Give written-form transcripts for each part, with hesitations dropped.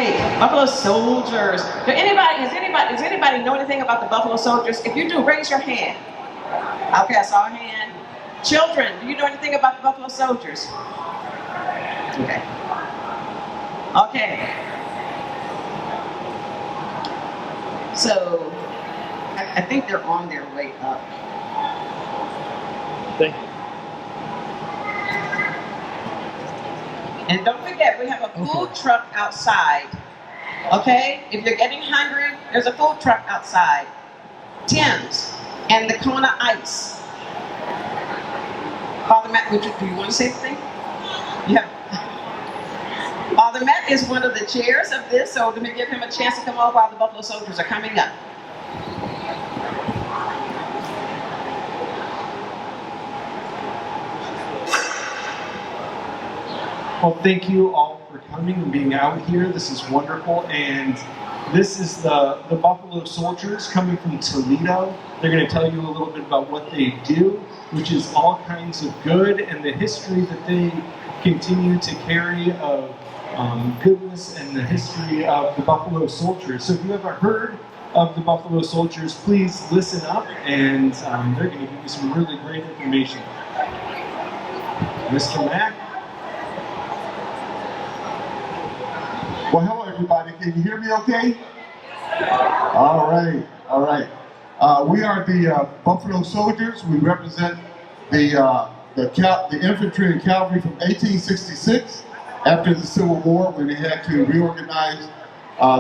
right, Buffalo Soldiers. Does anybody know anything about the Buffalo Soldiers? If you do, raise your hand. Okay, I saw a hand. Children, do you know anything about the Buffalo Soldiers? Okay. Okay. So, I think they're on their way up. Thank you. And don't forget, we have a food truck outside. Okay? If you're getting hungry, there's a food truck outside. Tim's and the Kona Ice. Father Matt, do you want to say anything? Yeah. Father Matt is one of the chairs of this, so let me give him a chance to come on while the Buffalo Soldiers are coming up. Well, thank you all for coming and being out here. This is wonderful. And this is the Buffalo Soldiers coming from Toledo. They're going to tell you a little bit about what they do, which is all kinds of good and the history that they continue to carry of goodness and the history of the Buffalo Soldiers. So if you haven't heard of the Buffalo Soldiers, please listen up, and they're going to give you some really great information. Mr. Mack? Well, hello everybody. Can you hear me okay? All right, all right. We are the Buffalo Soldiers. We represent the infantry and cavalry from 1866 after the Civil War, when they had to reorganize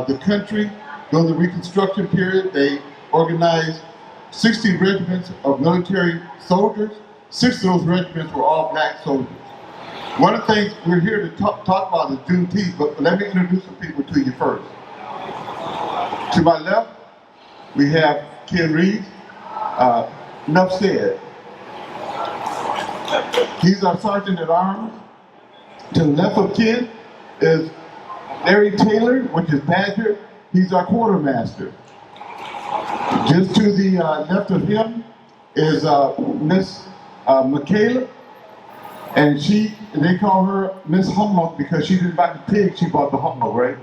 the country. During the Reconstruction period, they organized 60 regiments of military soldiers. 6 of those regiments were all black soldiers. One of the things we're here to talk about is Juneteenth, but let me introduce some people to you first. To my left, we have Ken Reed. Enough said. He's our Sergeant at Arms. To the left of Ken is Larry Taylor, which is Badger. He's our quartermaster. Just to the left of him is Miss Michaela. And they call her Miss Humlock because she didn't buy the pig, she bought the humlock, right?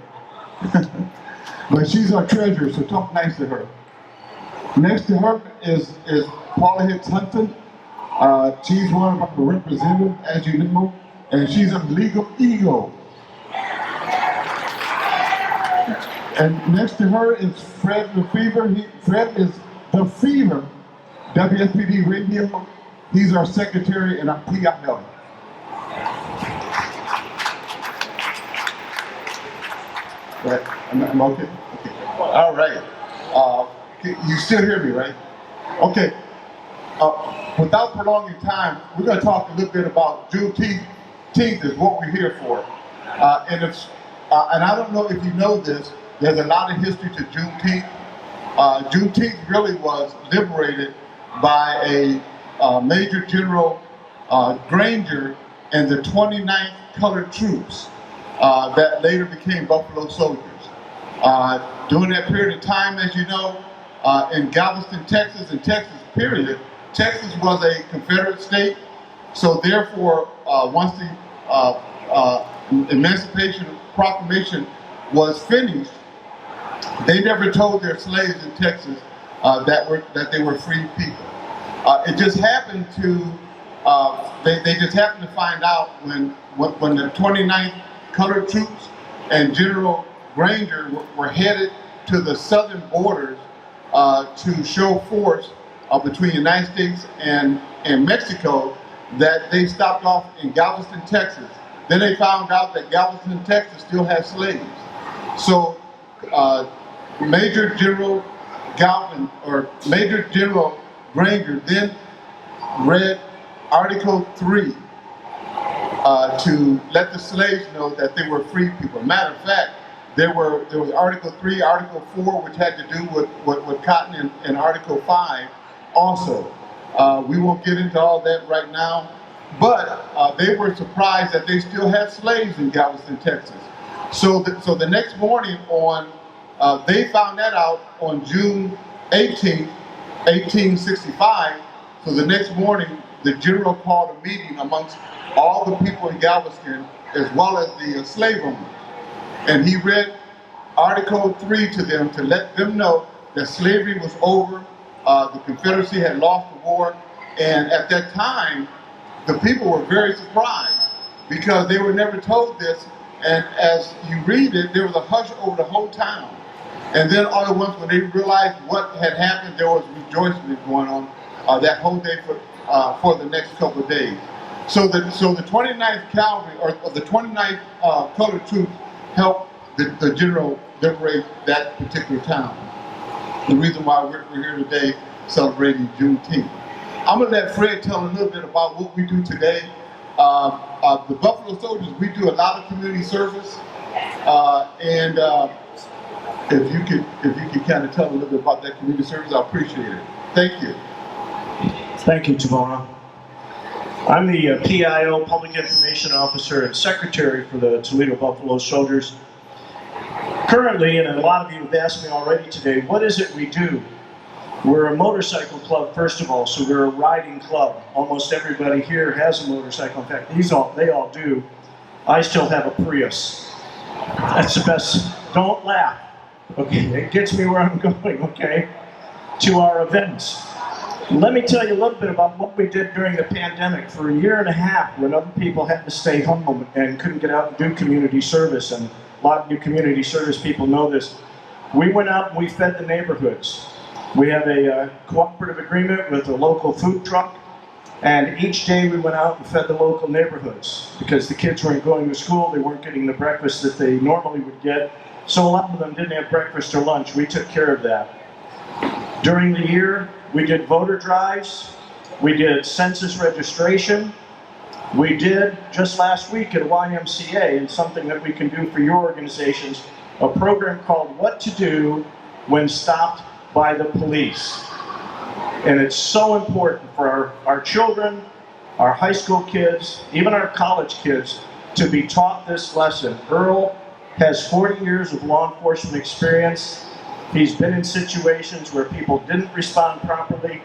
But she's our treasurer, so talk nice to her. Next to her is Paula Hicks Hunton. She's one of our representatives, as you know, and she's a legal ego. And next to her is Fred Lefevre. Fred is the Fever, WSPD Radio. He's our secretary and our PIL. Right. I'm okay? Okay. All right. You still hear me, right? Okay. Without prolonging time, we're going to talk a little bit about Juneteenth. Is what we're here for. And I don't know if you know this, there's a lot of history to Juneteenth. Juneteenth really was liberated by a Major General Granger and the 29th Colored Troops that later became Buffalo Soldiers. During that period of time, as you know, in Galveston, Texas, and Texas period, Texas was a Confederate state, so therefore, once the Emancipation Proclamation was finished, they never told their slaves in Texas that they were free people. It just happened to, they just happened to find out when the 29th Colored Troops and General Granger were headed to the southern borders to show force between the United States and Mexico, that they stopped off in Galveston, Texas. Then they found out that Galveston, Texas still had slaves. So Major General Galvin, or Major General Granger, then read Article 3 to let the slaves know that they were free people. Matter of fact, there was Article 3, Article 4, which had to do with cotton, and Article 5 also. We won't get into all that right now, but they were surprised that they still had slaves in Galveston, Texas. So the next morning they found that out on June 18, 1865. So the next morning, the general called a meeting amongst all the people in Galveston, as well as the slave owners. And he read Article 3 to them to let them know that slavery was over, the Confederacy had lost the war, and at that time, the people were very surprised because they were never told this, and as you read it, there was a hush over the whole town. And then all at once, when they realized what had happened, there was rejoicing going on that whole day for the next couple of days. So the 29th Cavalry, or the 29th Colored Troops, helped the general liberate that particular town. The reason why we're here today celebrating Juneteenth. I'm gonna let Fred tell a little bit about what we do today. The Buffalo Soldiers, we do a lot of community service, and if you could kind of tell a little bit about that community service, I appreciate it. Thank you. Thank you, Tamara. I'm the PIO, Public Information Officer and Secretary for the Toledo Buffalo Soldiers. Currently, and a lot of you have asked me already today, what is it we do? We're a motorcycle club, first of all, so we're a riding club. Almost everybody here has a motorcycle. In fact, they all do. I still have a Prius. That's the best. Don't laugh. Okay, it gets me where I'm going, okay? To our events. Let me tell you a little bit about what we did during the pandemic. For a year and a half, when other people had to stay home and couldn't get out and do community service, and a lot of you community service people know this, we went out and we fed the neighborhoods. We have a cooperative agreement with a local food truck, and each day we went out and fed the local neighborhoods because the kids weren't going to school, they weren't getting the breakfast that they normally would get, so a lot of them didn't have breakfast or lunch. We took care of that. During the year, we did voter drives, we did census registration, we did, just last week at YMCA, and something that we can do for your organizations, a program called What to Do When Stopped by the Police. And it's so important for our children, our high school kids, even our college kids, to be taught this lesson. Earl has 40 years of law enforcement experience. He's been in situations where people didn't respond properly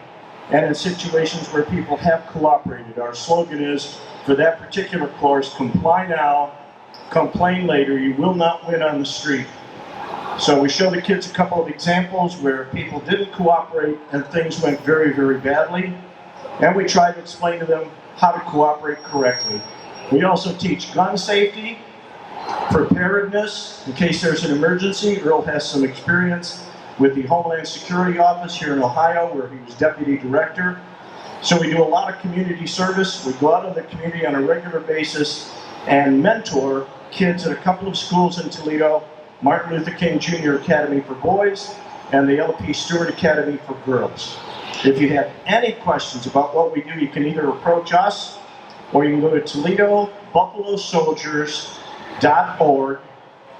and in situations where people have cooperated. Our slogan is, for that particular course, comply now, complain later. You will not win on the street. So we show the kids a couple of examples where people didn't cooperate and things went very, very badly. And we try to explain to them how to cooperate correctly. We also teach gun safety, preparedness in case there's an emergency. Earl has some experience with the Homeland Security Office here in Ohio, where he was deputy director. So we do a lot of community service. We go out in the community on a regular basis and mentor kids at a couple of schools in Toledo, Martin Luther King Jr. Academy for boys and the LP Stewart Academy for girls. If you have any questions about what we do, you can either approach us or you can go to ToledoBuffaloSoldiers.org.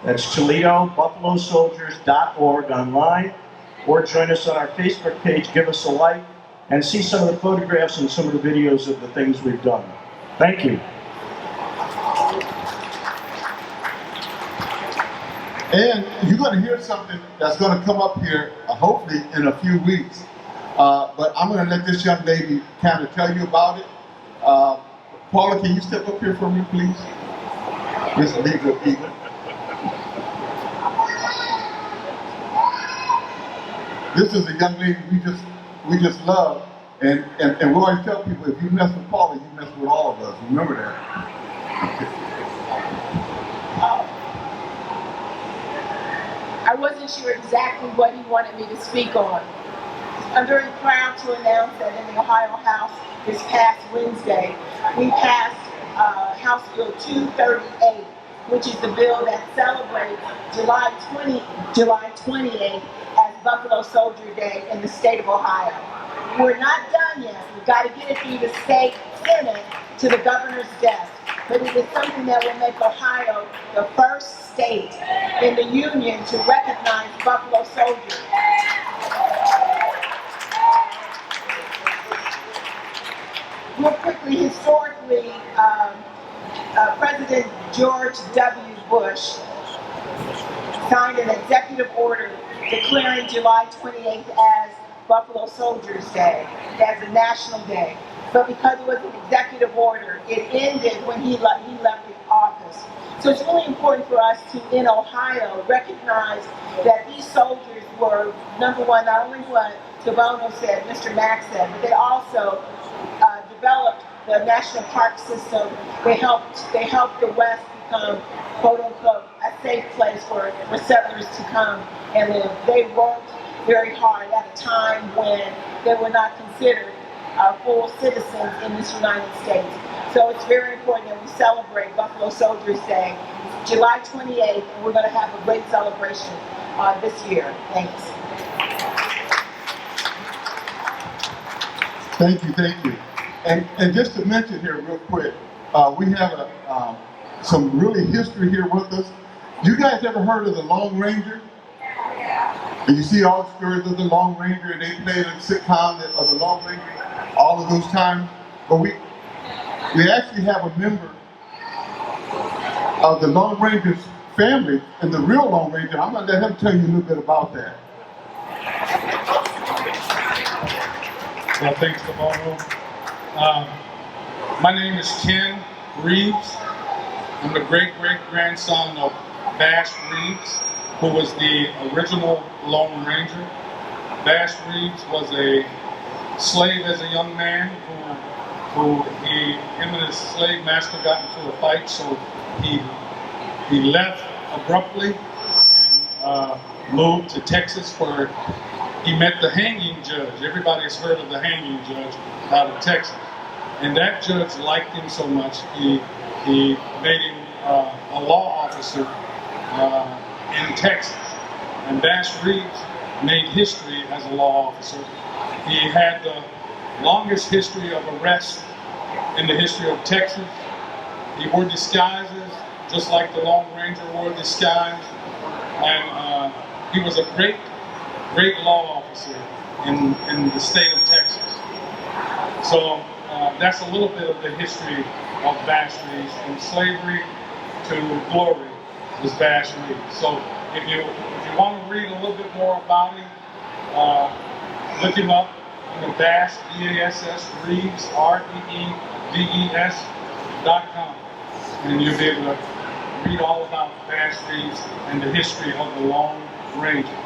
That's ToledoBuffaloSoldiers.org online, or join us on our Facebook page, give us a like, and see some of the photographs and some of the videos of the things we've done. Thank you. And you're going to hear something that's going to come up here, hopefully in a few weeks. But I'm going to let this young lady kind of tell you about it. Paula, can you step up here for me, please? Miss Legal Eagle. This is a young lady we just love, and we always tell people, if you mess with Paula, you mess with all of us. Remember that. I wasn't sure exactly what he wanted me to speak on. I'm very proud to announce that in the Ohio House this past Wednesday, we passed House Bill 238, which is the bill that celebrates July 28th as Buffalo Soldier Day in the state of Ohio. We're not done yet. We've got to get it through the state Senate to the governor's desk. But it is something that will make Ohio the first state in the union to recognize Buffalo Soldiers. Real quickly, historically, President George W. Bush signed an executive order declaring July 28th as Buffalo Soldiers Day, as a national day. But because it was an executive order, it ended when he left the office. office. So it's really important for us to, in Ohio, recognize that these soldiers were, number one, not only what Tabono said, Mr. Mack said, but they also developed the national park system. They helped the West become, quote unquote, a safe place for settlers to come and live. They worked very hard at a time when they were not considered full citizens in this United States. So it's very important that we celebrate Buffalo Soldiers Day, July 28th, and we're going to have a great celebration this year. Thanks. Thank you. And just to mention here real quick, we have some really history here with us. You guys ever heard of the Lone Ranger? And you see all the stories of the Lone Ranger, and they played a sitcom of the Lone Ranger all of those times. But we actually have a member of the Lone Ranger's family, and the real Lone Ranger. I'm gonna let him tell you a little bit about that. Well, thanks, Tabono. My name is Ken Reeves. I'm the great-great-grandson of Bash Reeves, who was the original Lone Ranger. Bash Reeves was a slave as a young man him and his slave master got into a fight, so he left abruptly and moved to Texas, where he met the hanging judge. Everybody's heard of the hanging judge out of Texas. And that judge liked him so much, he made him a law officer in Texas. And Bash Reeves made history as a law officer. He had the longest history of arrests in the history of Texas. He wore disguises, just like the Lone Ranger wore disguise. And he was a great law officer in the state of Texas. So that's a little bit of the history of Bash Reeves. From slavery to glory was Bash Reeves. So if you want to read a little bit more about him, look him up. Bash, B-A-S-S, Reeves, REEVES.com. And you'll be able to read all about Bash Reeves and the history of the Lone Ranger.